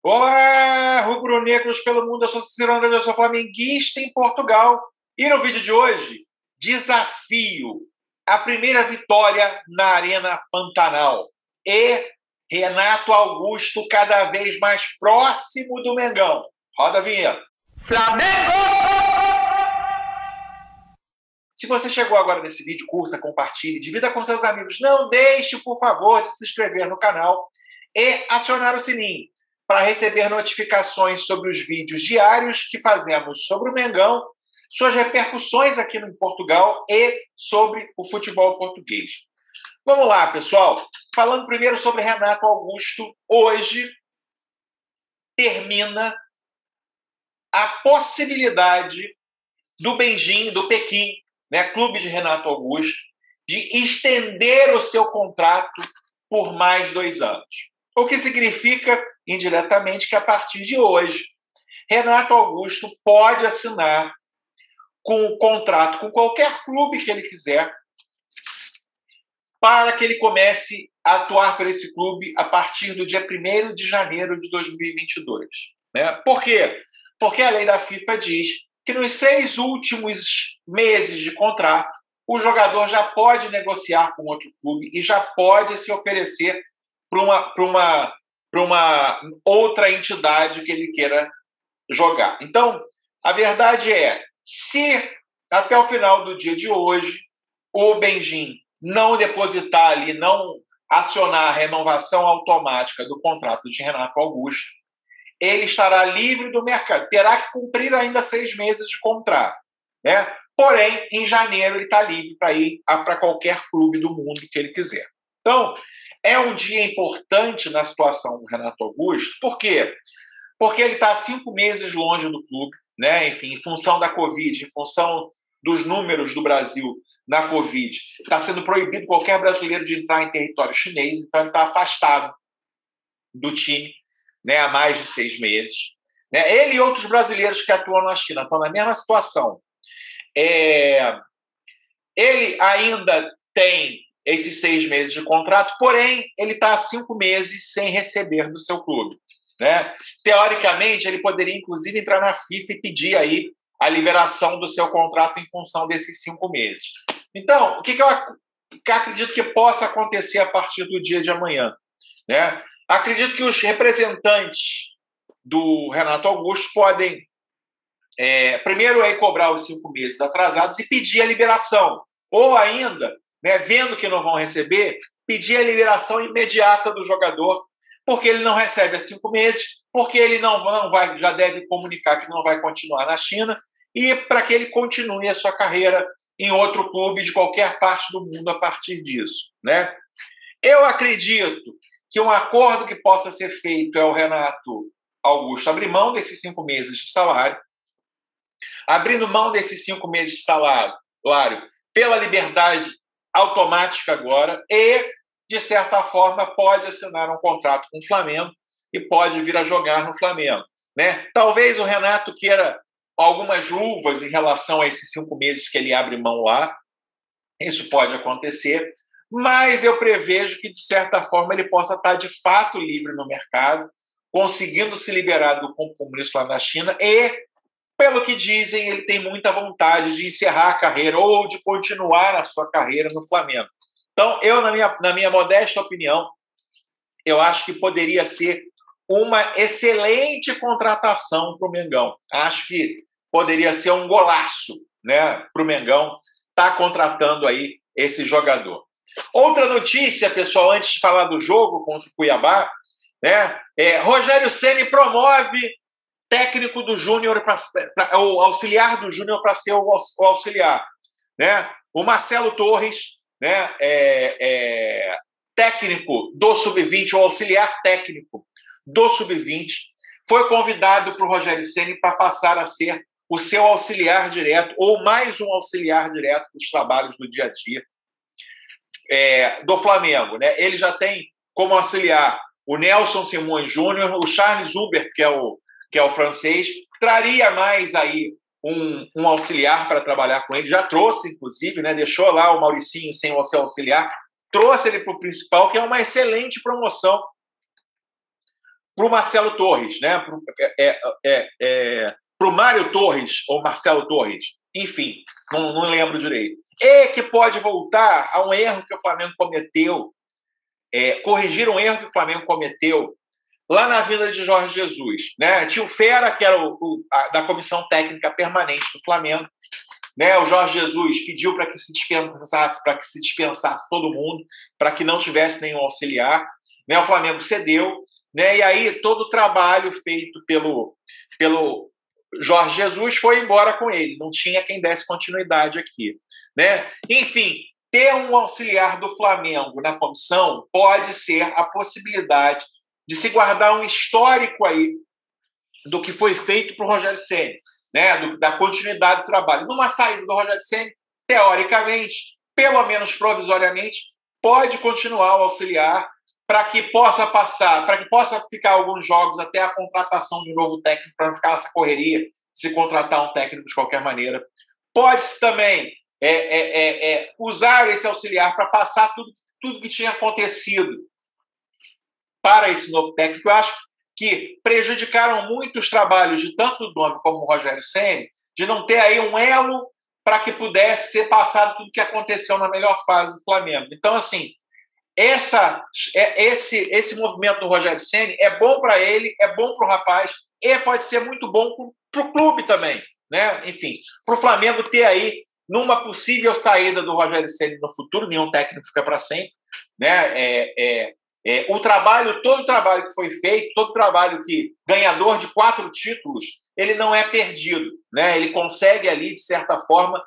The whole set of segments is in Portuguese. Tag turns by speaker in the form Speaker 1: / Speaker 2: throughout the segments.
Speaker 1: Olá, rubro-negros pelo mundo, eu sou Cicero Andrade, eu sou flamenguista em Portugal. E no vídeo de hoje, desafio a primeira vitória na Arena Pantanal. E Renato Augusto cada vez mais próximo do Mengão. Roda a vinheta.
Speaker 2: Flamengo!
Speaker 1: Se você chegou agora nesse vídeo, curta, compartilhe, divida com seus amigos. Não deixe, por favor, de se inscrever no canal e acionar o sininho para receber notificações sobre os vídeos diários que fazemos sobre o Mengão, suas repercussões aqui no Portugal e sobre o futebol português. Vamos lá, pessoal. Falando primeiro sobre Renato Augusto, hoje termina a possibilidade do Beijing, do Pequim, né, clube de Renato Augusto, de estender o seu contrato por mais 2 anos. O que significa, indiretamente, que a partir de hoje, Renato Augusto pode assinar com um contrato com qualquer clube que ele quiser para que ele comece a atuar por esse clube a partir do dia 1º de janeiro de 2022. Né? Por quê? Porque a lei da FIFA diz que nos 6 últimos meses de contrato, o jogador já pode negociar com outro clube e já pode se oferecer para uma outra entidade que ele queira jogar. Então, a verdade é, se até o final do dia de hoje o Beijing não depositar ali, não acionar a renovação automática do contrato de Renato Augusto, ele estará livre do mercado. Terá que cumprir ainda 6 meses de contrato, né? Porém, em janeiro ele está livre para ir para qualquer clube do mundo que ele quiser. Então, é um dia importante na situação do Renato Augusto. Por quê? Porque ele está 5 meses longe do clube, né? Enfim, em função da Covid, em função dos números do Brasil na Covid, está sendo proibido qualquer brasileiro de entrar em território chinês, então ele está afastado do time, né, há mais de 6 meses. Né? Ele e outros brasileiros que atuam na China estão na mesma situação. Ele ainda tem esses 6 meses de contrato, porém, ele está há 5 meses sem receber do seu clube. Né? Teoricamente, ele poderia, inclusive, entrar na FIFA e pedir aí a liberação do seu contrato em função desses 5 meses. Então, o que eu acredito que possa acontecer a partir do dia de amanhã? Né? Acredito que os representantes do Renato Augusto podem, primeiro, cobrar os 5 meses atrasados e pedir a liberação. Ou ainda, né, vendo que não vão receber, pedir a liberação imediata do jogador, porque ele não recebe há 5 meses, porque ele não vai, já deve comunicar que não vai continuar na China, e para que ele continue a sua carreira em outro clube de qualquer parte do mundo a partir disso. Né? Eu acredito que um acordo que possa ser feito é o Renato Augusto abrir mão desses 5 meses de salário, abrindo mão desses 5 meses de salário pela liberdade automática agora e, de certa forma, pode assinar um contrato com o Flamengo e pode vir a jogar no Flamengo. Né? Talvez o Renato queira algumas luvas em relação a esses 5 meses que ele abre mão lá. Isso pode acontecer, mas eu prevejo que, de certa forma, ele possa estar de fato livre no mercado, conseguindo se liberar do compromisso lá na China e, pelo que dizem, ele tem muita vontade de encerrar a carreira ou de continuar a sua carreira no Flamengo. Então, eu, na minha modesta opinião, eu acho que poderia ser uma excelente contratação para o Mengão. Acho que poderia ser um golaço, né, para o Mengão estar contratando aí esse jogador. Outra notícia, pessoal, antes de falar do jogo contra o Cuiabá, né, Rogério Ceni promove técnico do Júnior, o auxiliar do Júnior para ser o auxiliar. Né? O Marcelo Torres, né, técnico do Sub-20, o auxiliar técnico do Sub-20, foi convidado para o Rogério Ceni para passar a ser o seu auxiliar direto, ou mais um auxiliar direto dos trabalhos do dia a dia do Flamengo. Né? Ele já tem como auxiliar o Nelson Simões Júnior, o Charles Huber, que é o francês, traria mais aí um auxiliar para trabalhar com ele, já trouxe, inclusive, né? Deixou lá o Mauricinho sem o seu auxiliar, trouxe ele para o principal, que é uma excelente promoção para o Marcelo Torres, né? Para o Mário Torres ou Marcelo Torres, enfim, não lembro direito. E que pode voltar a um erro que o Flamengo cometeu, corrigir um erro que o Flamengo cometeu lá na vinda de Jorge Jesus, né? Tinha o Fera, que era da comissão técnica permanente do Flamengo, né? O Jorge Jesus pediu para que se dispensasse todo mundo, para que não tivesse nenhum auxiliar, né? O Flamengo cedeu, né? E aí todo o trabalho feito pelo Jorge Jesus foi embora com ele, não tinha quem desse continuidade aqui, né? Enfim, ter um auxiliar do Flamengo na comissão pode ser a possibilidade de se guardar um histórico aí do que foi feito para o Rogério Ceni, né? Da continuidade do trabalho. Numa saída do Rogério Ceni, teoricamente, pelo menos provisoriamente, pode continuar o auxiliar para que possa ficar alguns jogos até a contratação de um novo técnico, para não ficar essa correria de se contratar um técnico de qualquer maneira. Pode-se também usar esse auxiliar para passar tudo que tinha acontecido para esse novo técnico. Eu acho que prejudicaram muito os trabalhos de tanto o Domi como o Rogério Ceni, de não ter aí um elo para que pudesse ser passado tudo que aconteceu na melhor fase do Flamengo. Então, assim, esse movimento do Rogério Ceni é bom para ele, é bom para o rapaz, e pode ser muito bom para o clube também, né? Enfim, para o Flamengo ter aí, numa possível saída do Rogério Ceni no futuro, nenhum técnico fica para sempre, né? Todo o trabalho que foi feito, todo o trabalho que ganhador de 4 títulos, ele não é perdido, né? Ele consegue ali, de certa forma,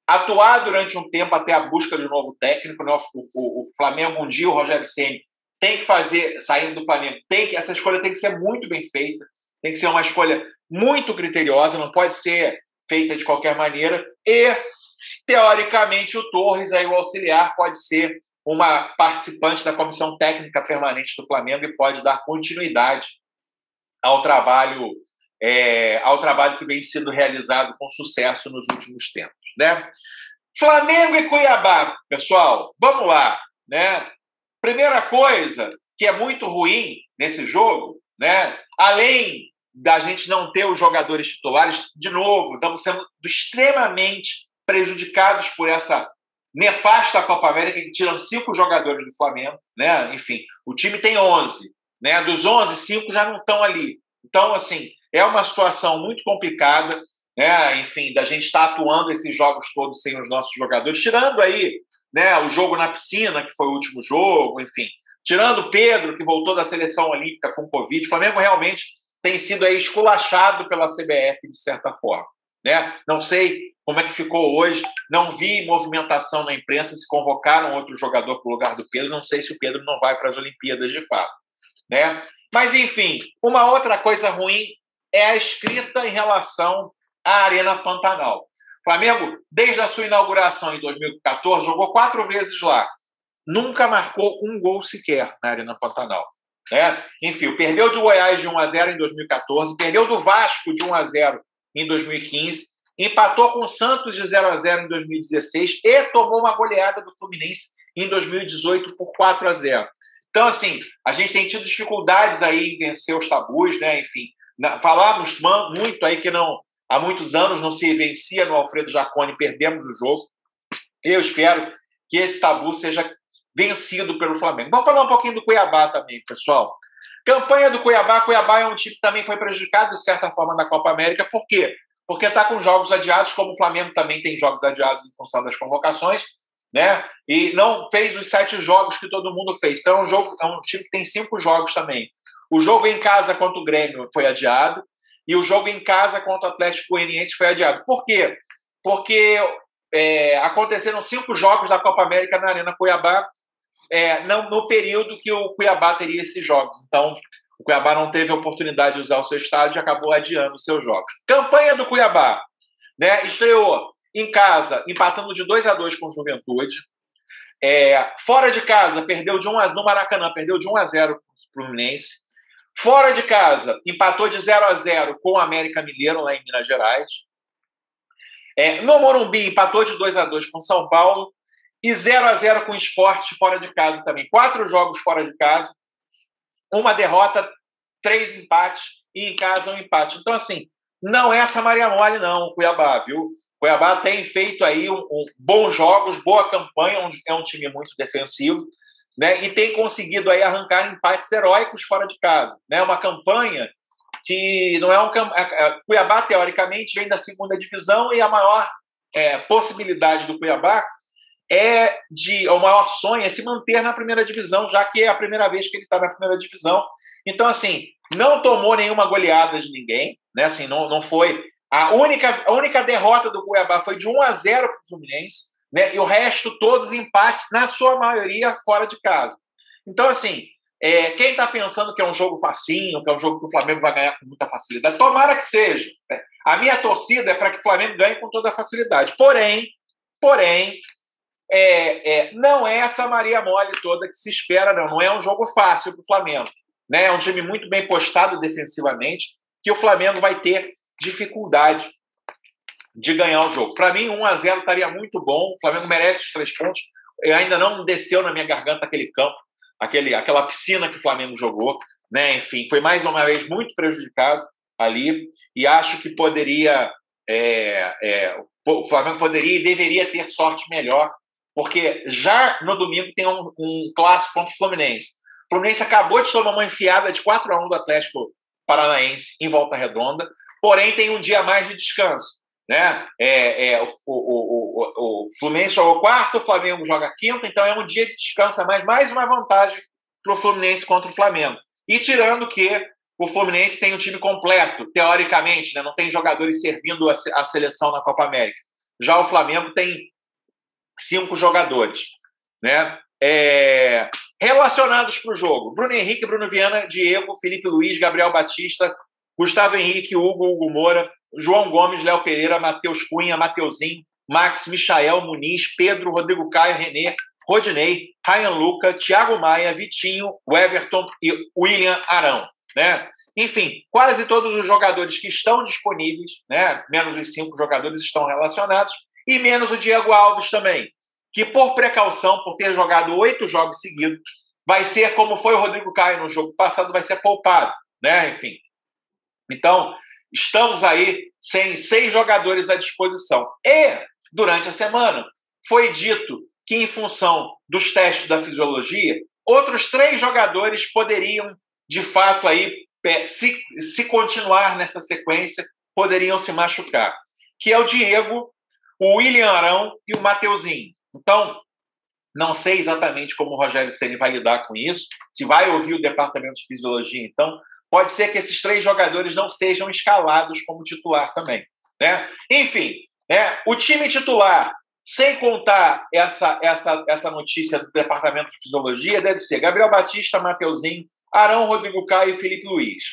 Speaker 1: atuar durante um tempo até a busca de um novo técnico, né? O Flamengo, um dia, o Rogério Ceni tem que fazer, saindo do Flamengo, essa escolha tem que ser muito bem feita, tem que ser uma escolha muito criteriosa, não pode ser feita de qualquer maneira, e, teoricamente, o Torres, aí, o auxiliar, pode ser uma participante da comissão técnica permanente do Flamengo e pode dar continuidade ao trabalho que vem sendo realizado com sucesso nos últimos tempos, né? Flamengo e Cuiabá, pessoal, vamos lá, né? Primeira coisa que é muito ruim nesse jogo, né? Além da gente não ter os jogadores titulares, de novo, estamos sendo extremamente prejudicados por essa nefasta Copa América, que tiram 5 jogadores do Flamengo, né? Enfim, o time tem 11, né? Dos 11, 5 já não estão ali. Então, assim, é uma situação muito complicada, né? Enfim, da gente estar atuando esses jogos todos sem os nossos jogadores, tirando aí, né, o jogo na piscina, que foi o último jogo, enfim, tirando o Pedro, que voltou da seleção olímpica com Covid. O Flamengo realmente tem sido aí esculachado pela CBF, de certa forma, né? Não sei como é que ficou hoje, não vi movimentação na imprensa, se convocaram outro jogador para o lugar do Pedro, não sei se o Pedro não vai para as Olimpíadas de fato, né? Mas, enfim, uma outra coisa ruim é a escrita em relação à Arena Pantanal. O Flamengo, desde a sua inauguração em 2014, jogou 4 vezes lá, nunca marcou um gol sequer na Arena Pantanal, né? Enfim, perdeu do Goiás de 1-0 em 2014, perdeu do Vasco de 1-0 em 2015, empatou com o Santos de 0-0 em 2016 e tomou uma goleada do Fluminense em 2018 por 4-0. Então, assim, a gente tem tido dificuldades aí em vencer os tabus, né? Enfim, falamos muito aí que há muitos anos não se vencia no Alfredo Jaconi, perdemos o jogo. Eu espero que esse tabu seja vencido pelo Flamengo. Vamos falar um pouquinho do Cuiabá também, pessoal. Campanha do Cuiabá. Cuiabá é um time que também foi prejudicado, de certa forma, na Copa América. Por quê? Porque está com jogos adiados, como o Flamengo também tem jogos adiados em função das convocações, né? E não fez os 7 jogos que todo mundo fez. Então é um time que tem 5 jogos também. O jogo em casa contra o Grêmio foi adiado e o jogo em casa contra o Atlético Goianiense foi adiado. Por quê? Porque aconteceram 5 jogos da Copa América na Arena Cuiabá no período que o Cuiabá teria esses jogos. Então, o Cuiabá não teve a oportunidade de usar o seu estádio e acabou adiando os seus jogos. Campanha do Cuiabá, né? Estreou em casa, empatando de 2-2 com o Juventude. Fora de casa, perdeu de 1-0 no Maracanã, perdeu de 1-0 com o Fluminense. Fora de casa, empatou de 0-0 com o América Mineiro, lá em Minas Gerais. No Morumbi, empatou de 2-2 com o São Paulo. E 0-0 com o Sport fora de casa também. 4 jogos fora de casa. Uma derrota 3 empates e em casa 1 empate. Então, assim, não é essa Maria Mole, não, o Cuiabá, viu? O Cuiabá tem feito aí bons jogos, boa campanha, é um time muito defensivo, né? E tem conseguido aí arrancar empates heróicos fora de casa, né? Uma campanha que não é Cuiabá, teoricamente, vem da segunda divisão e a maior possibilidade do Cuiabá o maior sonho é se manter na primeira divisão, já que é a primeira vez que ele está na primeira divisão. Então, assim, não tomou nenhuma goleada de ninguém, né? Assim, não foi. A única derrota do Cuiabá foi de 1-0 para o Fluminense, né? E o resto, todos empates, na sua maioria, fora de casa. Então, assim, quem está pensando que é um jogo facinho, que é um jogo que o Flamengo vai ganhar com muita facilidade, tomara que seja. Né? A minha torcida é para que o Flamengo ganhe com toda a facilidade. Porém, não é essa Maria Mole toda que se espera, não. Não é um jogo fácil para o Flamengo. Né? É um time muito bem postado defensivamente, que o Flamengo vai ter dificuldade de ganhar o jogo. Para mim, 1-0 estaria muito bom. O Flamengo merece os 3 pontos. Ainda não desceu na minha garganta aquele campo, aquela piscina que o Flamengo jogou. Né? Enfim, foi mais uma vez muito prejudicado ali. E acho que poderia... o Flamengo poderia e deveria ter sorte melhor, porque já no domingo tem um clássico contra o Fluminense. O Fluminense acabou de tomar uma enfiada de 4-1 do Atlético Paranaense em Volta Redonda, porém tem um dia a mais de descanso. Né? O Fluminense joga quarta, o Flamengo joga quinta, então é um dia de descanso a mais uma vantagem para o Fluminense contra o Flamengo. E tirando que o Fluminense tem um time completo, teoricamente, né? Não tem jogadores servindo a seleção na Copa América. Já o Flamengo tem 5 jogadores. Né? Relacionados para o jogo: Bruno Henrique, Bruno Viana, Diego, Felipe Luiz, Gabriel Batista, Gustavo Henrique, Hugo Moura, João Gomes, Léo Pereira, Matheus Cunha, Mateuzinho, Max, Michael, Muniz, Pedro, Rodrigo Caio, René, Rodinei, Ryan Luca, Thiago Maia, Vitinho, Everton e William Arão. Né? Enfim, quase todos os jogadores que estão disponíveis, né? Menos os 5 jogadores estão relacionados, e menos o Diego Alves também, que por precaução, por ter jogado 8 jogos seguidos, vai ser como foi o Rodrigo Caio no jogo passado, vai ser poupado. Né? Enfim. Então, estamos aí sem 6 jogadores à disposição. E, durante a semana, foi dito que, em função dos testes da fisiologia, outros 3 jogadores poderiam, de fato, aí, se continuar nessa sequência, poderiam se machucar. Que é o Diego, o William Arão e o Mateuzinho. Então, não sei exatamente como o Rogério Ceni vai lidar com isso, se vai ouvir o departamento de fisiologia, então, pode ser que esses 3 jogadores não sejam escalados como titular também. Né? Enfim, o time titular, sem contar essa notícia do departamento de fisiologia, deve ser Gabriel Batista, Mateuzinho, Arão, Rodrigo Caio e Felipe Luiz.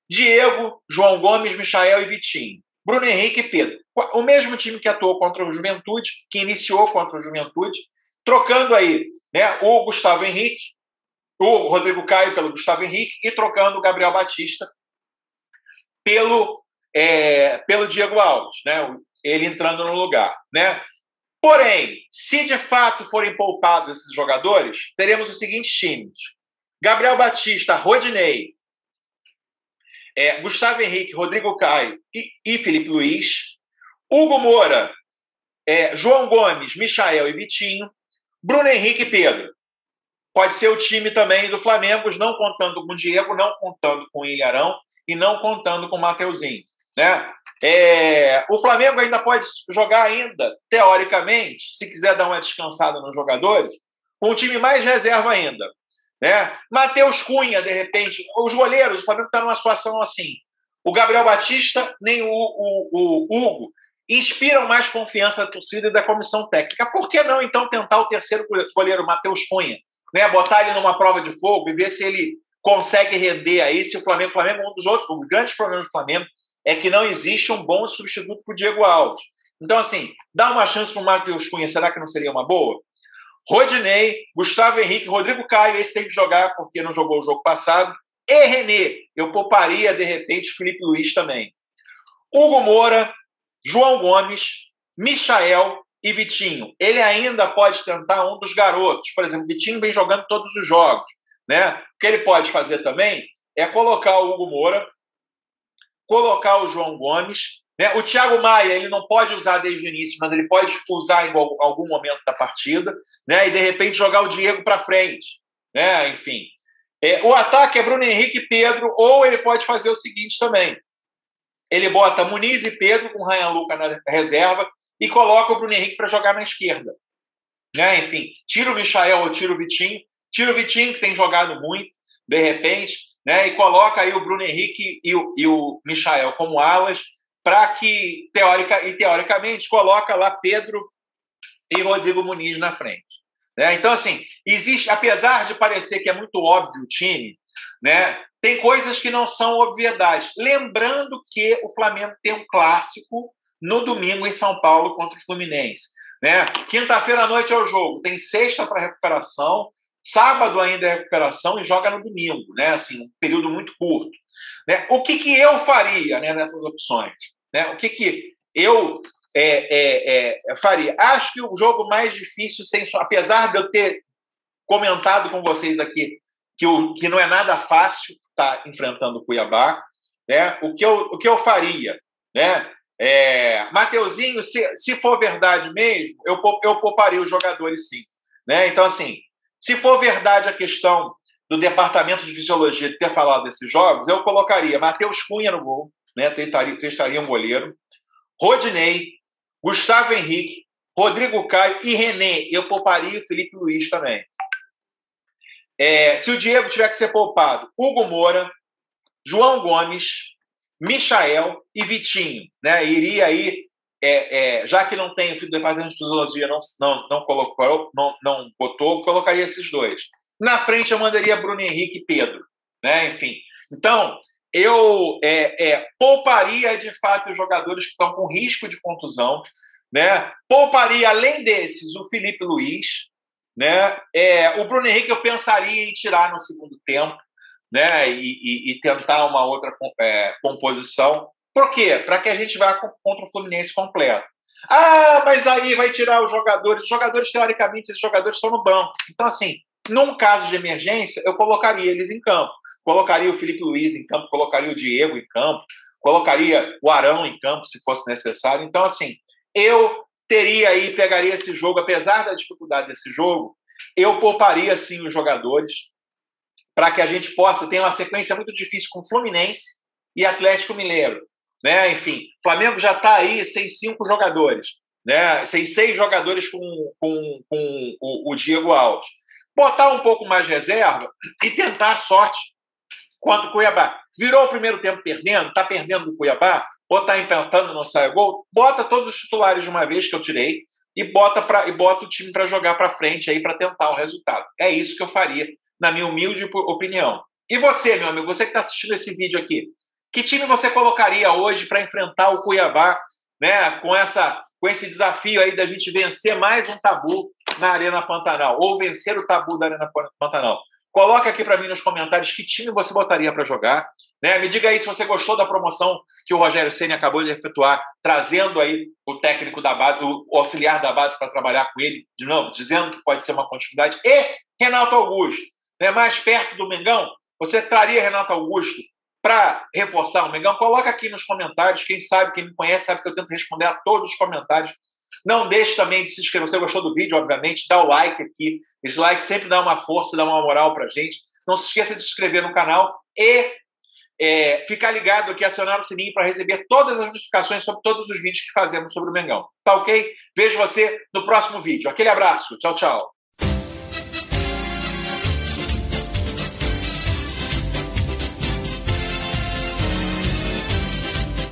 Speaker 1: Diego, João Gomes, Michael e Vitinho. Bruno Henrique e Pedro. O mesmo time que atuou contra o Juventude, que iniciou contra o Juventude, trocando aí, né, o Gustavo Henrique, o Rodrigo Caio pelo Gustavo Henrique e trocando o Gabriel Batista pelo Diego Alves, né, ele entrando no lugar. Né? Porém, se de fato forem poupados esses jogadores, teremos os seguintes times: Gabriel Batista, Rodinei, Gustavo Henrique, Rodrigo Caio e Felipe Luiz, Hugo Moura, João Gomes, Michael e Vitinho, Bruno Henrique e Pedro. Pode ser o time também do Flamengo, não contando com o Diego, não contando com o Ilharão e não contando com o Mateuzinho. Né? O Flamengo ainda pode jogar ainda, teoricamente, se quiser dar uma descansada nos jogadores, com um time mais reserva ainda. Né? Matheus Cunha, de repente, os goleiros, o Flamengo está numa situação assim. O Gabriel Batista nem o Hugo inspiram mais confiança da torcida e da comissão técnica. Por que não, então, tentar o terceiro goleiro, Matheus Cunha? Né? Botar ele numa prova de fogo e ver se ele consegue render aí. Se o Flamengo é um dos outros grandes problemas do Flamengo, é que não existe um bom substituto para o Diego Alves. Então, assim, dá uma chance para o Matheus Cunha, será que não seria uma boa? Rodinei, Gustavo Henrique, Rodrigo Caio, esse tem que jogar porque não jogou o jogo passado, e René, eu pouparia, de repente, Felipe Luiz também. Hugo Moura, João Gomes, Michael e Vitinho. Ele ainda pode tentar um dos garotos. Por exemplo, Vitinho vem jogando todos os jogos. Né? O que ele pode fazer também é colocar o Hugo Moura, colocar o João Gomes, né? O Thiago Maia ele não pode usar desde o início, mas ele pode usar em algum momento da partida, né? E de repente jogar o Diego para frente, né? Enfim, o ataque é Bruno Henrique e Pedro, ou ele pode fazer o seguinte também: ele bota Muniz e Pedro com Ryan Lucas na reserva e coloca o Bruno Henrique para jogar na esquerda, né? Enfim, tira o Michael ou tira o Vitinho que tem jogado muito, de repente, né? E coloca aí o Bruno Henrique e o Michael como alas, para que, teoricamente, coloca lá Pedro e Rodrigo Muniz na frente, né? Então, assim, existe, apesar de parecer que é muito óbvio o time, né? Tem coisas que não são obviedades. Lembrando que o Flamengo tem um clássico no domingo em São Paulo contra o Fluminense, né? Quinta-feira à noite é o jogo, tem sexta para recuperação, sábado ainda é recuperação e joga no domingo, né? Assim, um período muito curto, né? O que eu faria, né, nessas opções, né? O que eu faria? Acho que o jogo mais difícil, apesar de eu ter comentado com vocês aqui que não é nada fácil estar enfrentando o Cuiabá, né? O que eu faria, né? Mateuzinho, se for verdade mesmo, eu pouparia os jogadores, sim, né? Então, assim, se for verdade a questão do departamento de fisiologia de ter falado desses jogos, eu colocaria Matheus Cunha no gol, né? Testaria um goleiro, Rodinei, Gustavo Henrique, Rodrigo Caio e René. Eu pouparia o Felipe Luiz também. Se o Diego tiver que ser poupado, Hugo Moura, João Gomes, Michael e Vitinho, né? Iria aí, já que não tem o departamento de fisiologia, não colocou, não botou, colocaria esses dois. Na frente eu mandaria Bruno Henrique e Pedro, né? Enfim, então eu pouparia de fato os jogadores que estão com risco de contusão, né? Pouparia, além desses, o Felipe Luiz, né? O Bruno Henrique eu pensaria em tirar no segundo tempo, né? E tentar uma outra composição. Por quê? Para que a gente vá contra o Fluminense completo. Ah, mas aí vai tirar os jogadores. Os jogadores, teoricamente, esses jogadores estão no banco. Então, assim, num caso de emergência, eu colocaria eles em campo. Colocaria o Felipe Luiz em campo, colocaria o Diego em campo, colocaria o Arão em campo, se fosse necessário. Então, assim, eu pegaria esse jogo, apesar da dificuldade desse jogo, eu pouparia, sim, os jogadores para que a gente possa ter uma sequência muito difícil com Fluminense e Atlético Mineiro, né? Enfim, o Flamengo já está aí sem 5 jogadores, né? Sem 6 jogadores com o Diego Alves. Botar um pouco mais de reserva e tentar a sorte contra o Cuiabá. Virou o primeiro tempo perdendo, está perdendo do Cuiabá, ou está empatando, não sai gol, bota todos os titulares de uma vez que eu tirei e bota o time para jogar para frente aí para tentar o resultado. É isso que eu faria, na minha humilde opinião. E você, meu amigo, você que está assistindo esse vídeo aqui, que time você colocaria hoje para enfrentar o Cuiabá, né, com esse desafio aí da gente vencer mais um tabu na Arena Pantanal, ou vencer o tabu da Arena Pantanal? Coloca aqui para mim nos comentários que time você botaria para jogar, né? Me diga aí se você gostou da promoção que o Rogério Ceni acabou de efetuar, trazendo aí o técnico da base, o auxiliar da base para trabalhar com ele, de novo, dizendo que pode ser uma continuidade. E Renato Augusto, né? Mais perto do Mengão, você traria Renato Augusto para reforçar o Mengão? Coloca aqui nos comentários. Quem sabe, quem me conhece, sabe que eu tento responder a todos os comentários. Não deixe também de se inscrever. Se você gostou do vídeo, obviamente, dá o like aqui. Esse like sempre dá uma força, dá uma moral pra gente. Não se esqueça de se inscrever no canal e ficar ligado aqui, acionar o sininho para receber todas as notificações sobre todos os vídeos que fazemos sobre o Mengão. Tá ok? Vejo você no próximo vídeo. Aquele abraço. Tchau, tchau.